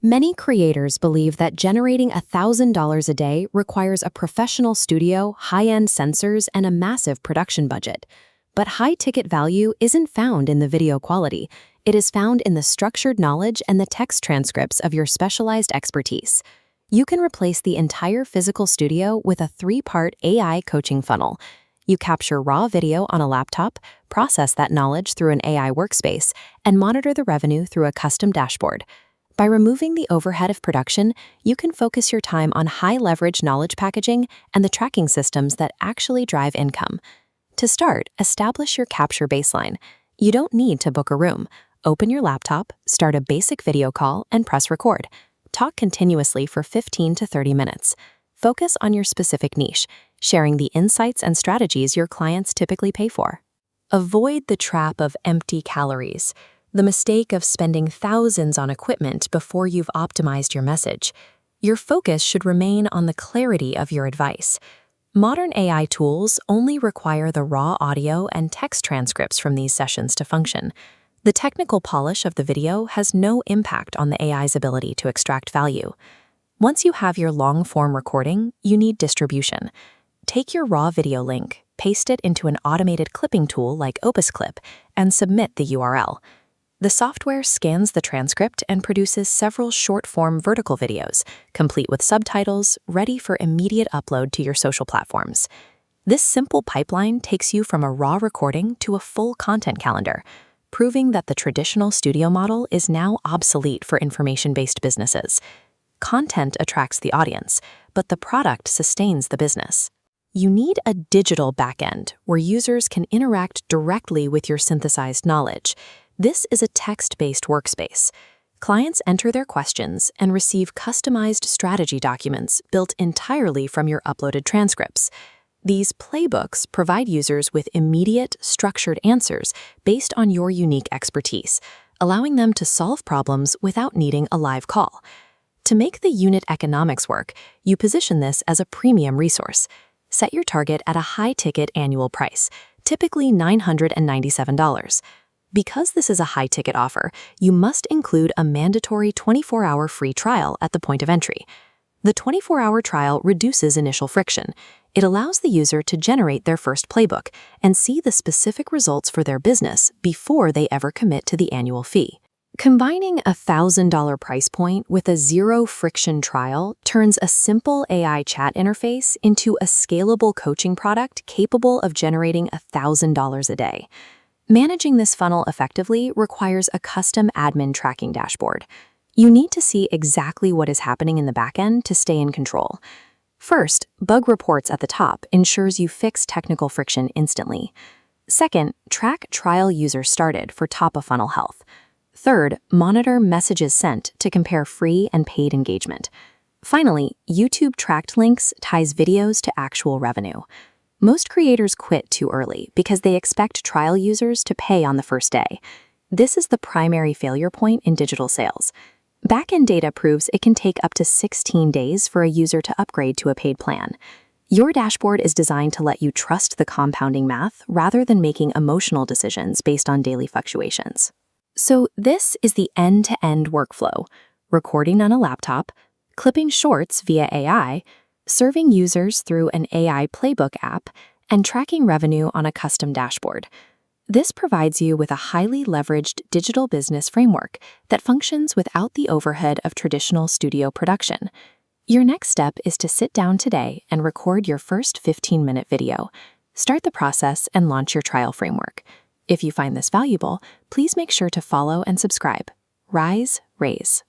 Many creators believe that generating $1,000 a day requires a professional studio, high-end sensors, and a massive production budget. But high-ticket value isn't found in the video quality. It is found in the structured knowledge and the text transcripts of your specialized expertise. You can replace the entire physical studio with a 3-part AI coaching funnel. You capture raw video on a laptop, process that knowledge through an AI workspace, and monitor the revenue through a custom dashboard. By removing the overhead of production, you can focus your time on high-leverage knowledge packaging and the tracking systems that actually drive income. To start, establish your capture baseline. You don't need to book a room. Open your laptop, start a basic video call, and press record. Talk continuously for 15 to 30 minutes. Focus on your specific niche, sharing the insights and strategies your clients typically pay for. Avoid the trap of empty calories. The mistake of spending thousands on equipment before you've optimized your message. Your focus should remain on the clarity of your advice. Modern AI tools only require the raw audio and text transcripts from these sessions to function. The technical polish of the video has no impact on the AI's ability to extract value. Once you have your long-form recording, you need distribution. Take your raw video link, paste it into an automated clipping tool like Opus Clip, and submit the URL. The software scans the transcript and produces several short-form vertical videos, complete with subtitles, ready for immediate upload to your social platforms. This simple pipeline takes you from a raw recording to a full content calendar, proving that the traditional studio model is now obsolete for information-based businesses. Content attracts the audience, but the product sustains the business. You need a digital backend where users can interact directly with your synthesized knowledge. This is a text-based workspace. Clients enter their questions and receive customized strategy documents built entirely from your uploaded transcripts. These playbooks provide users with immediate, structured answers based on your unique expertise, allowing them to solve problems without needing a live call. To make the unit economics work, you position this as a premium resource. Set your target at a high-ticket annual price, typically $997. Because this is a high-ticket offer, you must include a mandatory 24-hour free trial at the point of entry. The 24-hour trial reduces initial friction. It allows the user to generate their first playbook and see the specific results for their business before they ever commit to the annual fee. Combining a $1,000 price point with a zero-friction trial turns a simple AI chat interface into a scalable coaching product capable of generating $1,000 a day. Managing this funnel effectively requires a custom admin tracking dashboard. You need to see exactly what is happening in the backend to stay in control. First, bug reports at the top ensures you fix technical friction instantly. Second, track trial users started for top-of-funnel health. Third, monitor messages sent to compare free and paid engagement. Finally, YouTube tracked links ties videos to actual revenue. Most creators quit too early because they expect trial users to pay on the first day. This is the primary failure point in digital sales. Backend data proves it can take up to 16 days for a user to upgrade to a paid plan. Your dashboard is designed to let you trust the compounding math rather than making emotional decisions based on daily fluctuations. So this is the end-to-end workflow: recording on a laptop, clipping shorts via AI, serving users through an AI Playbook app, and tracking revenue on a custom dashboard. This provides you with a highly leveraged digital business framework that functions without the overhead of traditional studio production. Your next step is to sit down today and record your first 15-minute video. Start the process and launch your trial framework. If you find this valuable, please make sure to follow and subscribe. Rise, raise.